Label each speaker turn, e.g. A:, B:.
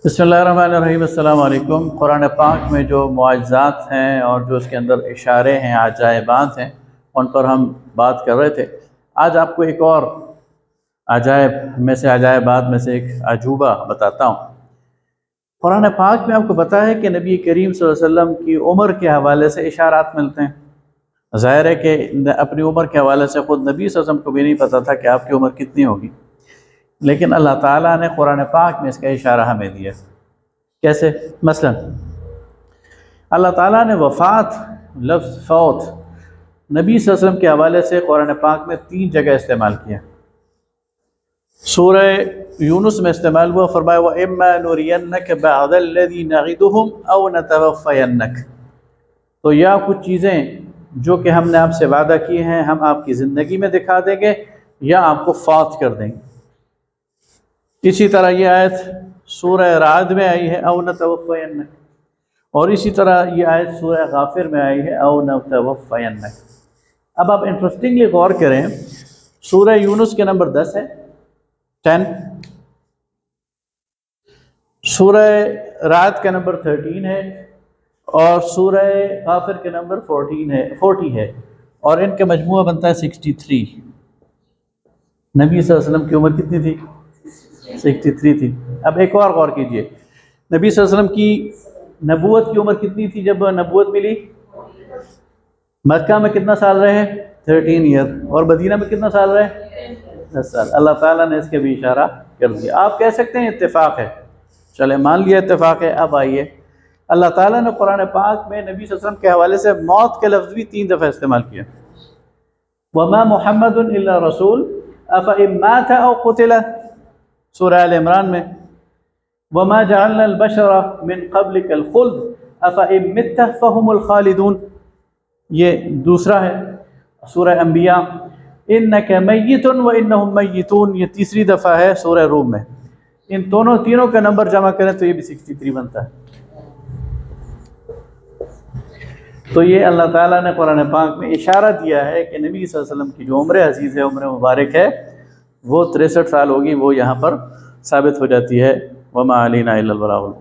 A: بسم اللہ الرحمن الرحیم۔ السلام علیکم۔ قرآن پاک میں جو معجزات ہیں اور جو اس کے اندر اشارے ہیں، عجائبات ہیں، ان پر ہم بات کر رہے تھے۔ آج آپ کو ایک اور عجائبات میں سے ایک عجوبہ بتاتا ہوں۔ قرآن پاک میں آپ کو پتہ ہے کہ نبی کریم صلی اللہ علیہ وسلم کی عمر کے حوالے سے اشارات ملتے ہیں۔ ظاہر ہے کہ اپنی عمر کے حوالے سے خود نبی صلی اللہ علیہ وسلم کو بھی نہیں پتہ تھا کہ آپ کی عمر کتنی ہوگی، لیکن اللہ تعالیٰ نے قرآن پاک میں اس کا اشارہ ہمیں دیا۔ کیسے؟ مثلا اللہ تعالیٰ نے وفات، لفظ فوت، نبی صلی اللہ علیہ وسلم کے حوالے سے قرآن پاک میں 3 جگہ استعمال کیا۔ سورہ یونس میں استعمال ہوا، فرمایا وَإِمَّا نُرِيَنَّكَ بَعْضَ الَّذِي نَعِدُهُمْ أَوْ نَتَوَفَّيَنَّكَ، تو یا کچھ چیزیں جو کہ ہم نے آپ سے وعدہ کیے ہیں ہم آپ کی زندگی میں دکھا دیں گے یا آپ کو فوت کر دیں گے۔ اسی طرح یہ آیت سورہ رعد میں آئی ہے او نتوفینک، اور اسی طرح یہ آیت سورہ غافر میں آئی ہے او نتوفینک۔ اب آپ انٹرسٹنگلی غور کریں، سورہ یونس کے نمبر 10 ہے، 10، سورہ رعد کا نمبر 13 ہے، اور سورہ غافر کے نمبر 40 ہے، اور ان کا مجموعہ بنتا ہے 63۔ نبی صلی اللہ علیہ وسلم کی عمر کتنی تھی؟ 63 تھی۔ اب ایک اور غور کیجئے، نبی صلی اللہ علیہ وسلم کی نبوت کی عمر کتنی تھی جب نبوت ملی؟ مکہ میں کتنا سال رہے؟ 13 ایئر، اور مدینہ میں کتنا سال رہے؟ 10 سال۔ اللہ تعالیٰ نے اس کے بھی اشارہ کر دیا۔ آپ کہہ سکتے ہیں اتفاق ہے، چلے مان لیا اتفاق ہے۔ اب آئیے، اللہ تعالیٰ نے قرآن پاک میں نبی صلی اللہ علیہ وسلم کے حوالے سے موت کے لفظ بھی 3 دفعہ استعمال کیا۔ وَمَا مُحَمَّدٌ إِلَّا رَسُولٌ أَفَإِن مَاتَ أَوْ قُتِلَ، سورہ آل عمران میں وَمَا جَعَلْنَا الْبَشَرَ مِن قَبْلِكَ الْخُلْدَ أَفَإِن مِتَّ فَهُمُ الْخَالِدُونَ، یہ دوسرا ہے۔ سورہ انبیاء إِنَّكَ مَيِّتٌ وَإِنَّهُمْ مَيِّتُونَ، یہ تیسری دفعہ ہے سورہ روم میں۔ ان تینوں کا نمبر جمع کریں تو یہ بھی 63 بنتا ہے۔ تو یہ اللہ تعالیٰ نے قرآن پاک میں اشارہ دیا ہے کہ نبی صلی اللہ علیہ وسلم کی جو عمر عزیز ہے، عمر مبارک ہے، وہ 63 سال ہوگی، وہ یہاں پر ثابت ہو جاتی ہے۔ وَمَا عَلَيْنَا إِلَّا الْبَلَاغُ۔